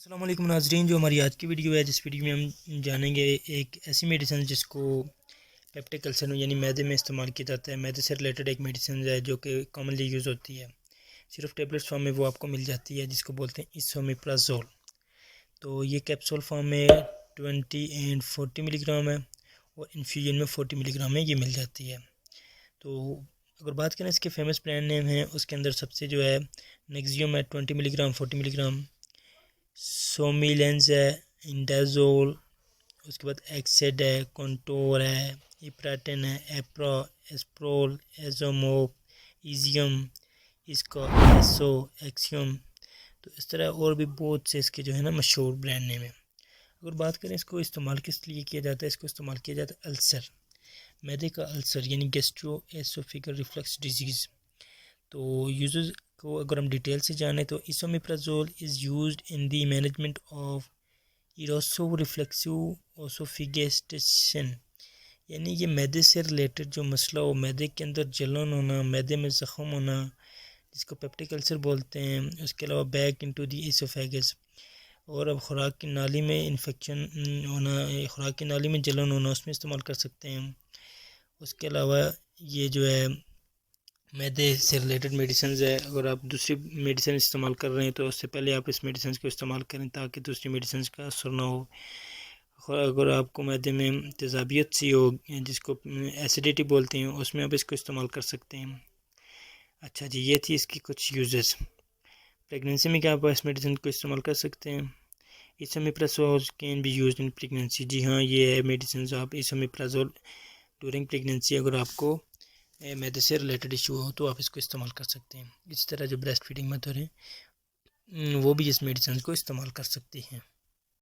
अस्सलाम वालेकुम नाज़रीन, जो हमारी आज की वीडियो है, जिस वीडियो में हम जानेंगे एक ऐसी मेडिसिन जिसको पेप्टिक अल्सर यानी मैदे में इस्तेमाल किया जाता है। मैदे से रिलेटेड एक मेडिसिन है जो कि कॉमनली यूज़ होती है, सिर्फ टेबलेट्स फॉर्म में वो आपको मिल जाती है, जिसको बोलते हैं इसोमेप्राज़ोल। तो ये कैप्सूल फॉर्म में 20 एंड 40 मिलीग्राम है और इन्फ्यूजन में 40 मिलीग्राम में ये मिल जाती है। तो अगर बात करें इसके फेमस ब्रांड नेम है, उसके अंदर सबसे जो है नेक्सियम है 20 मिलीग्राम 40 मिलीग्राम, सोमिलेंस है, इंडाजोल, उसके बाद एक्सेड है, कंटोर है, इप्राटन है, एप्रो, एस्प्रोल, एजोमोप, इजियम, इसका एसो, एक्सियम। तो इस तरह और भी बहुत से इसके जो है ना मशहूर ब्रांड नेम है। अगर बात करें इसको इस्तेमाल किस लिए किया जाता है, इसको इस्तेमाल किया जाता है अल्सर, मैदे का अल्सर यानी गैस्ट्रो एसोफेगल रिफ्लक्स डिजीज़। तो यूज़ को अगर हम डिटेल से जानें तो esomeprazole is used in the management of erosive reflexive oesophagitis, यानी ये मैदे से रिलेटेड जो मसला हो, मैदे के अंदर जलन होना, मैदे में ज़ख़म होना, जिसको पेप्टिक अल्सर बोलते हैं। उसके अलावा बैक इनटू द इसोफेगस, और अब खुराक की नाली में इन्फेक्शन होना, खुराक की नाली में जलन होना, उसमें इस्तेमाल कर सकते हैं। उसके अलावा ये जो है मैदे से रिलेटेड मेडिसिन है, अगर आप दूसरी मेडिसिन इस्तेमाल कर रहे हैं तो उससे पहले आप इस मेडिसिन को इस्तेमाल करें ताकि दूसरी मेडिसिन का असर ना हो। अगर आपको मैदे में तेज़ाबियत सी हो, जिसको एसिडिटी बोलते हैं, उसमें आप इसको इस्तेमाल कर सकते हैं। अच्छा जी, ये थी इसकी कुछ यूजेस। प्रेगनेंसी में क्या आप इस मेडिसिन को इस्तेमाल कर सकते हैं। Esomeprazole can be used in pregnancy, जी हाँ, ये है मेडिसिन आप इसोमेप्राज़ोल ड्यूरिंग प्रेगनेंसी, अगर आपको मैदे से रिलेटेड इशू हो तो आप इसको इस्तेमाल कर सकते हैं। इसी तरह जो ब्रेस्ट फीडिंग मदर हैं वो भी इस मेडिसिन को इस्तेमाल कर सकती हैं।